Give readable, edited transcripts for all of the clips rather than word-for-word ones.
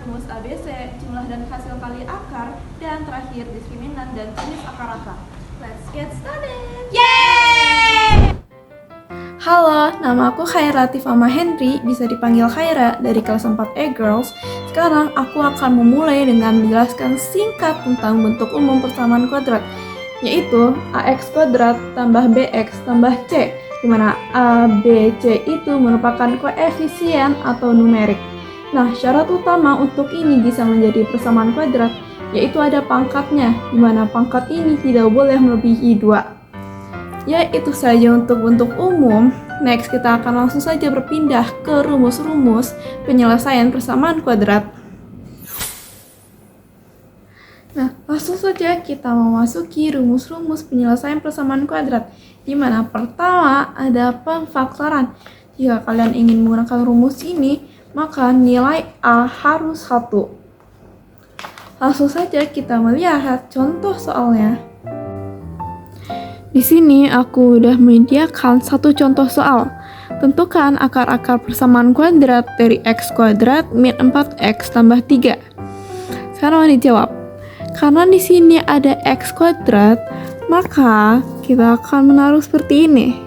rumus ABC, jumlah dan hasil kali akar, dan terakhir diskriminan dan jenis akar-akar. Let's get started! Yeay! Halo, nama aku Khaira Tifama Henry, bisa dipanggil Khaira dari kelas 4E Girls. Sekarang aku akan memulai dengan menjelaskan singkat tentang bentuk umum persamaan kuadrat, yaitu AX kuadrat tambah BX tambah C, di mana A, B, C itu merupakan koefisien atau numerik. Nah, syarat utama untuk ini bisa menjadi persamaan kuadrat, yaitu ada pangkatnya, di mana pangkat ini tidak boleh melebihi 2. Ya, itu saja untuk bentuk umum. Next, kita akan langsung saja berpindah ke rumus-rumus penyelesaian persamaan kuadrat. Nah, langsung saja kita memasuki rumus-rumus penyelesaian persamaan kuadrat, di mana pertama ada pemfaktoran. Jika kalian ingin menggunakan rumus ini, maka nilai A harus 1. Langsung saja kita melihat contoh soalnya. Di sini aku udah menyediakan satu contoh soal. Tentukan akar-akar persamaan kuadrat dari X kuadrat min 4X tambah 3. Sekarang dijawab. Karena di sini ada X kuadrat, maka kita akan menaruh seperti ini.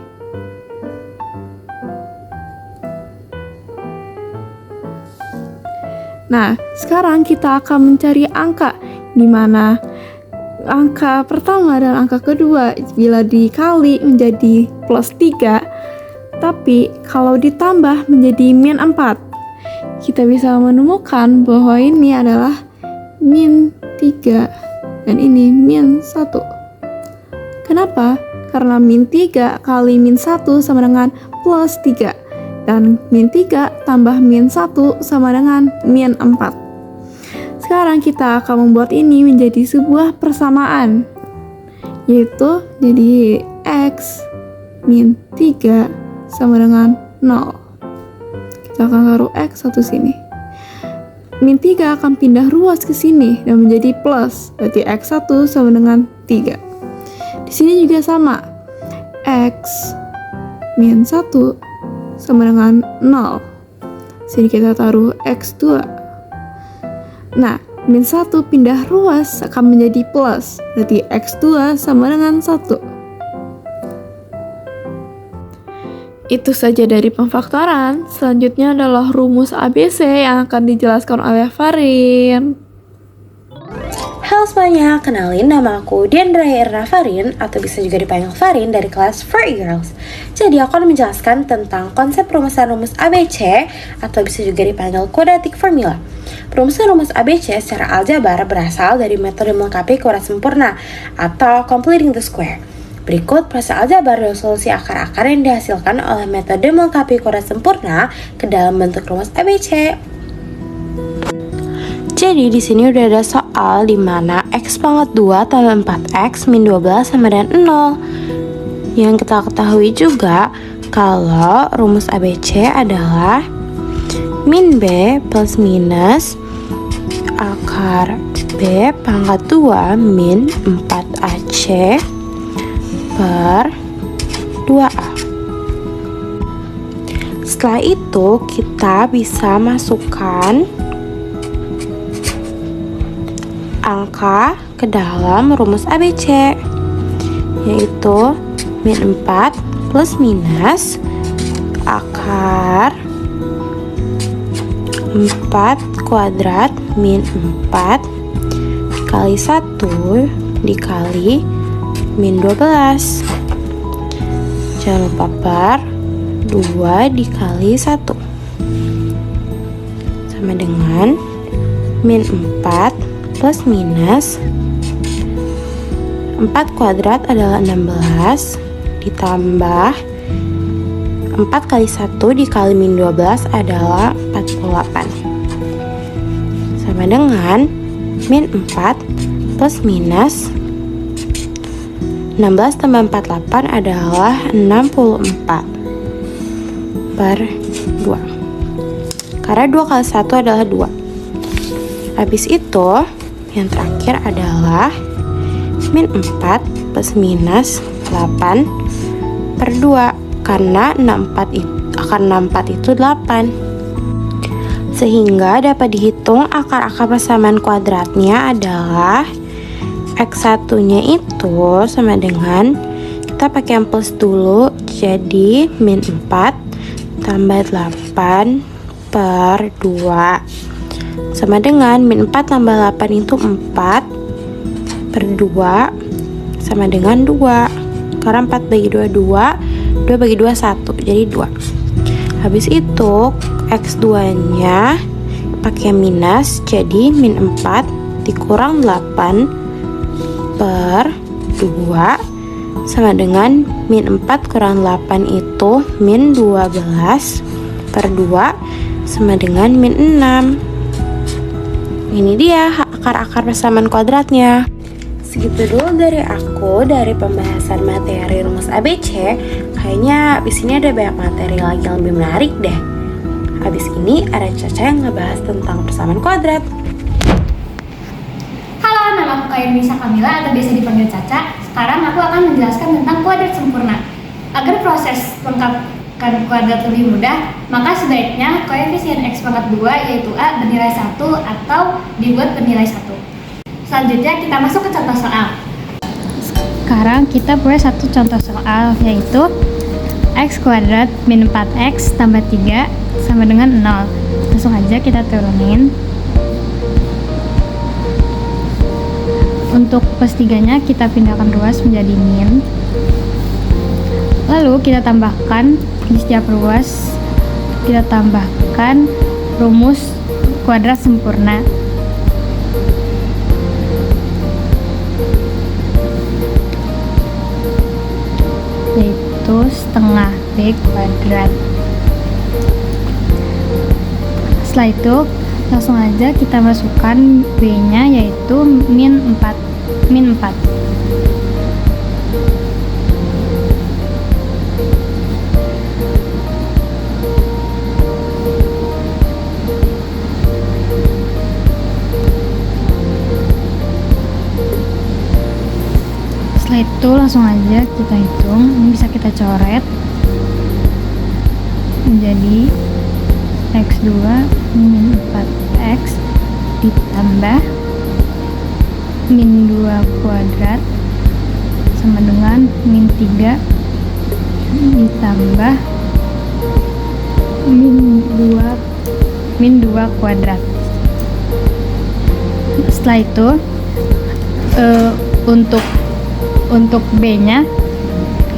Nah, sekarang kita akan mencari angka, di mana angka pertama dan angka kedua bila dikali menjadi plus 3, tapi kalau ditambah menjadi min 4, kita bisa menemukan bahwa ini adalah min 3 dan ini min 1. Kenapa? Karena min 3 kali min 1 sama dengan plus 3. Dan min 3 tambah min 1 sama dengan min 4. Sekarang kita akan membuat ini menjadi sebuah persamaan, yaitu jadi X min 3 sama dengan 0. Kita akan taruh X satu sini. Min 3 akan pindah ruas ke sini dan menjadi plus, berarti X1 sama dengan 3. Di sini juga sama. X min 1 sama dengan 0. Sini kita taruh X2. Nah, min 1 pindah ruas akan menjadi plus, berarti X2 sama dengan 1. Itu saja dari pemfaktoran. Selanjutnya adalah rumus ABC yang akan dijelaskan oleh Farin. Halo semuanya, kenalin nama aku Diandra Irna Farin atau bisa juga dipanggil Farin dari kelas 4 Girls. Jadi aku akan menjelaskan tentang konsep perumusan rumus ABC atau bisa juga dipanggil quadratic formula. Perumusan rumus ABC secara aljabar berasal dari metode melengkapi kuadrat sempurna atau completing the square. Berikut proses aljabar dan solusi akar-akar yang dihasilkan oleh metode melengkapi kuadrat sempurna ke dalam bentuk rumus ABC. Jadi di sini udah ada soal di mana X pangkat 2 tambah 4X min 12 sama dengan 0. Yang kita ketahui juga kalau rumus ABC adalah min B plus minus akar B pangkat 2 min 4AC per 2A. Setelah itu kita bisa masukkan angka ke dalam rumus ABC, yaitu min 4 plus minus akar 4 kuadrat min 4 kali 1 dikali min 12. Jangan lupa per 2 dikali 1 sama dengan min 4 plus minus 4 kuadrat adalah 16 ditambah 4 kali 1 dikali min 12 adalah 48 sama dengan min 4 plus minus 16 tambah 48 adalah 64 per 2 karena 2 kali 1 adalah 2. Habis itu yang terakhir adalah min 4 plus minus 8 per 2 karena 64 itu 8. Sehingga dapat dihitung akar-akar persamaan kuadratnya adalah X1-nya itu sama dengan, kita pakai yang plus dulu, jadi min 4 tambah 8 per 2 sama dengan min 4 tambah 8 itu 4 per 2 sama dengan 2, karena 4 bagi 2 2, 2 bagi 2 1, jadi 2. Habis itu X2 nya pakai minus, jadi min 4 dikurang 8 per 2 sama dengan min 4 kurang 8 itu min 12 per 2 sama dengan min 6. Ini dia akar-akar persamaan kuadratnya. Segitu dulu dari aku, dari pembahasan materi rumus ABC. Kayaknya abis ini ada banyak materi lagi yang lebih menarik deh. Habis ini ada Caca yang ngebahas tentang persamaan kuadrat. Halo, nama aku Kairunisa Kamila atau biasa dipanggil Caca. Sekarang aku akan menjelaskan tentang kuadrat sempurna. Agar proses lengkapkan kuadrat lebih mudah, maka sebaiknya koefisien X pangkat 2 yaitu A bernilai 1 atau dibuat bernilai 1. Selanjutnya kita masuk ke contoh soal. Sekarang kita punya satu contoh soal, yaitu X kuadrat min 4X tambah 3 sama dengan 0. Langsung aja kita turunin. Untuk plus 3 nya kita pindahkan ruas menjadi min. Lalu kita tambahkan di setiap ruas, kita tambahkan rumus kuadrat sempurna. Yaitu setengah B kuadrat. Setelah itu langsung aja kita masukkan B nya yaitu min 4. Setelah itu langsung aja kita hitung. Ini bisa kita coret menjadi X2 min 4X ditambah min 2 kuadrat sama dengan min 3 ditambah min 2 kuadrat. Setelah itu untuk B nya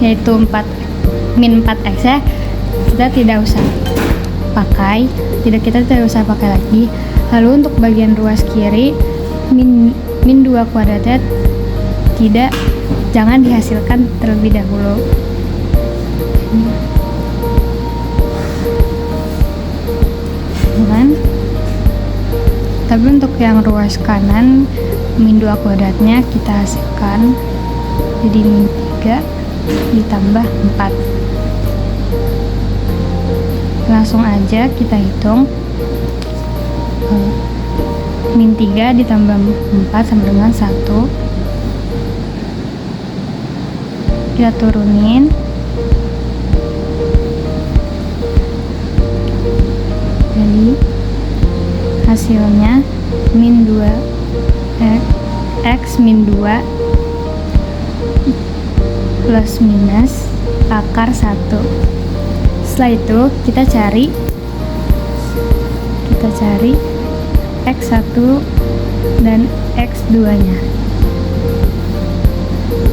yaitu min 4X ya, kita tidak usah pakai lagi. Lalu untuk bagian ruas kiri min 2 kuadratnya jangan dihasilkan terlebih dahulu. Tapi untuk yang ruas kanan min 2 kuadratnya kita hasilkan jadi min 3 ditambah 4. Langsung aja kita hitung. Min 3 ditambah 4 sama dengan 1. Kita turunin. Jadi hasilnya min 2 X min 2 plus minus akar 1. Setelah itu kita cari X1 dan X2 nya.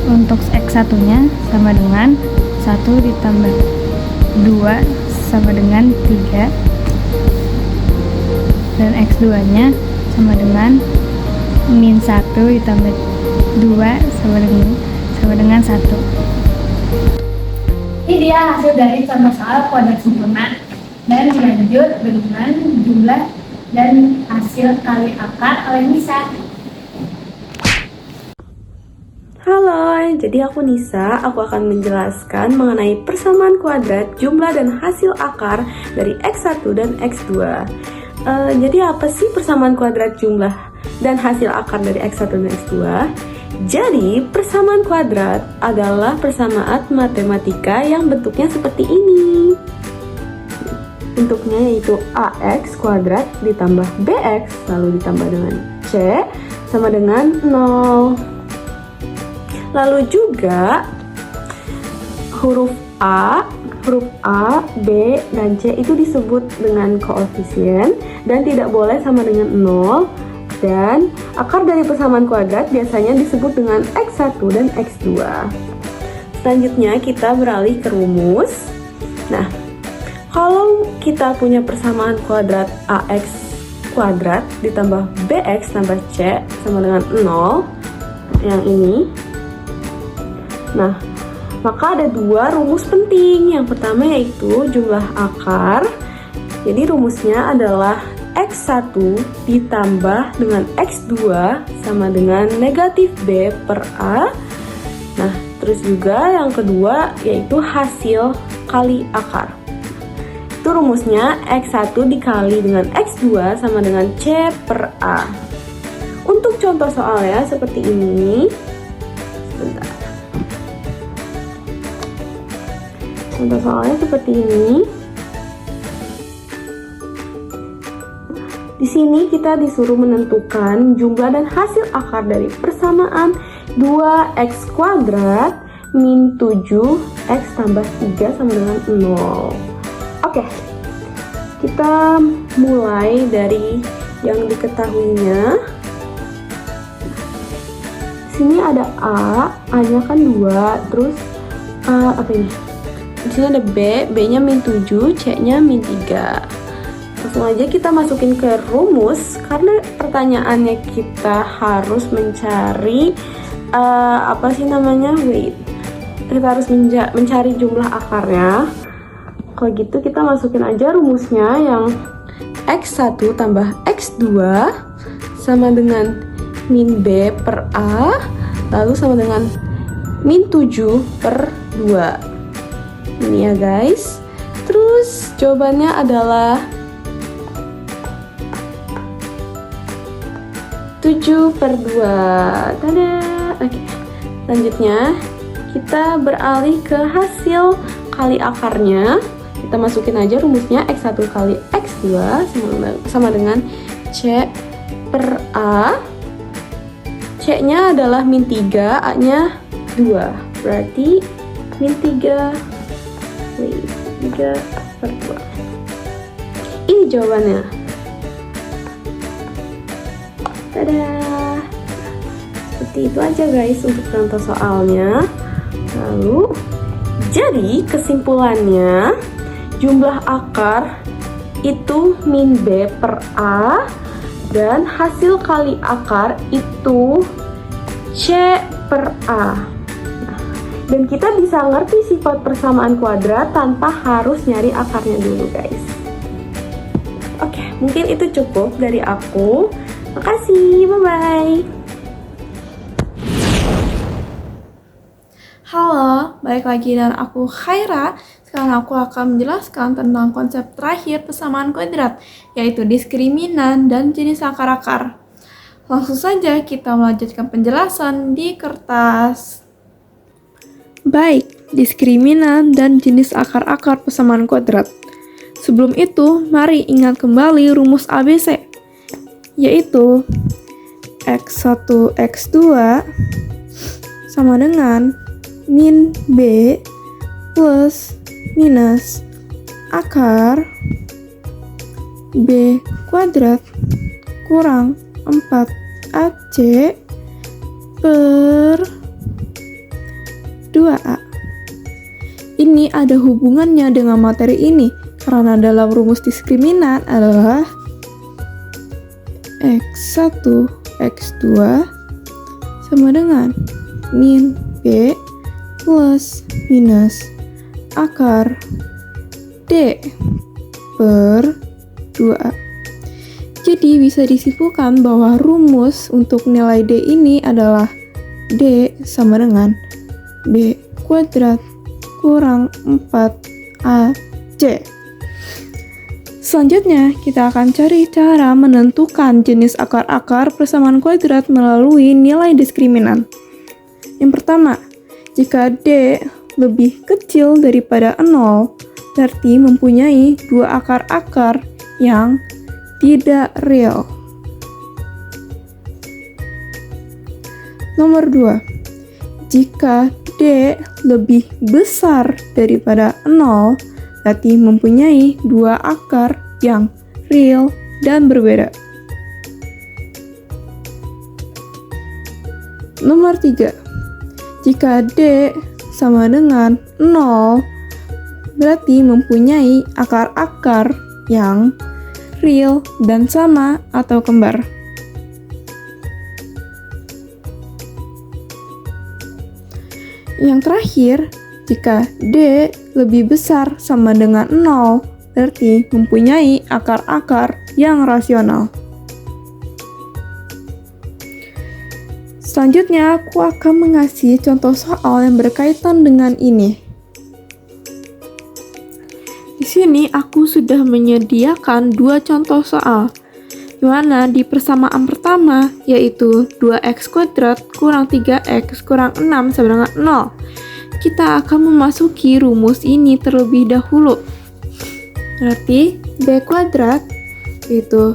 Untuk X1 nya sama dengan 1 ditambah 2 sama dengan 3, dan X2 nya sama dengan min 1 ditambah 2 sama dengan 1. Ini dia hasil dari contoh soal kuadrat sempurna. Dan lanjut dengan jumlah dan hasil kali akar oleh Nisa. Halo, jadi aku Nisa. Aku akan menjelaskan mengenai persamaan kuadrat, jumlah dan hasil akar dari X1 dan X2. Jadi apa sih persamaan kuadrat, jumlah dan hasil akar dari X1 dan X2? Jadi, persamaan kuadrat adalah persamaan matematika yang bentuknya seperti ini. bentuknya yaitu AX kuadrat ditambah BX lalu ditambah dengan C sama dengan 0. Lalu juga huruf A, B, dan C itu disebut dengan koefisien dan tidak boleh sama dengan 0. Dan akar dari persamaan kuadrat biasanya disebut dengan X1 dan X2. Selanjutnya kita beralih ke rumus. Nah, kalau kita punya persamaan kuadrat AX kuadrat ditambah BX tambah C sama dengan 0, yang ini. Nah, maka ada dua rumus penting. Yang pertama yaitu jumlah akar. Jadi rumusnya adalah X1 ditambah dengan X2 sama dengan negatif B per A. Nah, terus juga yang kedua yaitu hasil kali akar. Itu rumusnya X1 dikali dengan X2 sama dengan C per A. Untuk contoh soalnya seperti ini. Sebentar. Contoh soalnya seperti ini. Di sini kita disuruh menentukan jumlah dan hasil akar dari persamaan 2x kuadrat min 7x tambah 3 sama dengan 0. Oke, kita mulai dari yang diketahuinya. Di sini ada A-nya kan 2, terus apa ini? Di sini ada B, B-nya min 7, C-nya min 3. Langsung aja kita masukin ke rumus karena pertanyaannya kita harus mencari kita harus mencari jumlah akarnya. Kalau gitu kita masukin aja rumusnya yang X1 tambah X2 sama dengan min B per A lalu sama dengan min 7 per 2. Ini ya guys. Terus jawabannya adalah 7 per 2. Tada! Oke. Selanjutnya kita beralih ke hasil kali akarnya. Kita masukin aja rumusnya X1 kali X2 sama dengan C per A. C-nya adalah min 3, A-nya 2. Berarti min 3 per 2. Ini jawabannya. Tada! Seperti itu aja guys untuk contoh soalnya. Lalu, jadi kesimpulannya jumlah akar itu min B per A dan hasil kali akar itu C per A. Dan kita bisa ngerti sifat persamaan kuadrat tanpa harus nyari akarnya dulu guys. Oke, mungkin itu cukup dari aku. Makasih, bye-bye. Halo, balik lagi dan aku Khaira. Sekarang aku akan menjelaskan tentang konsep terakhir persamaan kuadrat, yaitu diskriminan dan jenis akar-akar. Langsung saja kita melanjutkan penjelasan di kertas. Baik, diskriminan dan jenis akar-akar persamaan kuadrat. Sebelum itu, mari ingat kembali rumus ABC, yaitu X1 X2 sama dengan min B plus minus akar B kuadrat kurang 4AC per 2A. Ini ada hubungannya dengan materi ini karena dalam rumus diskriminan adalah X1 X2 sama dengan min B plus minus akar D per 2A. Jadi bisa disimpulkan bahwa rumus untuk nilai D ini adalah D sama dengan B kuadrat kurang 4AC. Selanjutnya, kita akan cari cara menentukan jenis akar-akar persamaan kuadrat melalui nilai diskriminan. Yang pertama, jika D lebih kecil daripada 0, berarti mempunyai dua akar-akar yang tidak real. Nomor 2. Jika D lebih besar daripada 0, berarti mempunyai dua akar yang real dan berbeda. Nomor 3. Jika D sama dengan 0, berarti mempunyai akar-akar yang real dan sama atau kembar. Yang terakhir, jika D lebih besar sama dengan 0, berarti mempunyai akar-akar yang rasional. Selanjutnya, aku akan mengasih contoh soal yang berkaitan dengan ini. Di sini aku sudah menyediakan dua contoh soal, di mana di persamaan pertama yaitu 2x kuadrat kurang 3x kurang 6 sama dengan 0. Kita akan memasuki rumus ini terlebih dahulu. Berarti b kuadrat yaitu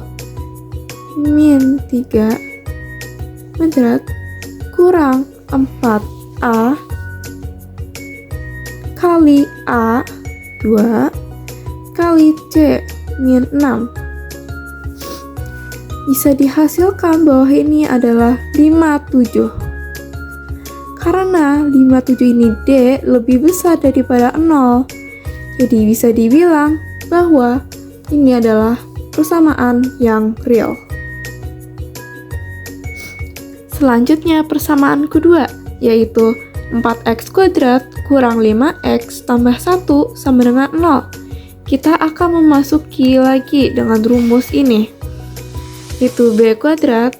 min 3 kuadrat kurang 4a kali a 2 kali c min 6 bisa dihasilkan bahwa ini adalah 57. Karena 57 ini D lebih besar daripada 0, jadi bisa dibilang bahwa ini adalah persamaan yang real. Selanjutnya persamaan kedua, yaitu 4x kuadrat kurang 5x tambah 1 sama dengan 0. Kita akan memasuki lagi dengan rumus ini, yaitu b kuadrat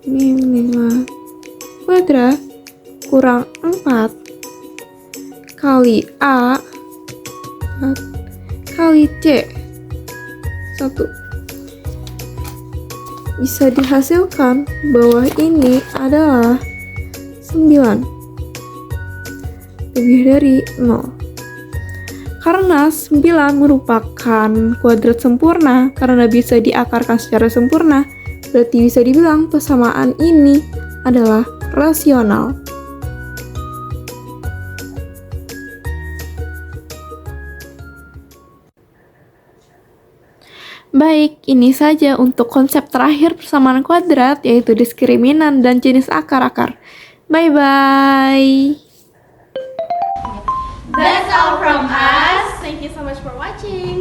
min 5 kuadrat kurang 4 kali a kali c 1. Bisa dihasilkan bahwa ini adalah 9 lebih dari 0. Karena 9 merupakan kuadrat sempurna, karena bisa diakarkan secara sempurna, berarti bisa dibilang persamaan ini adalah rasional. Baik, ini saja untuk konsep terakhir persamaan kuadrat, yaitu diskriminan dan jenis akar-akar. Bye-bye! That's all from us. Thank you so much for watching.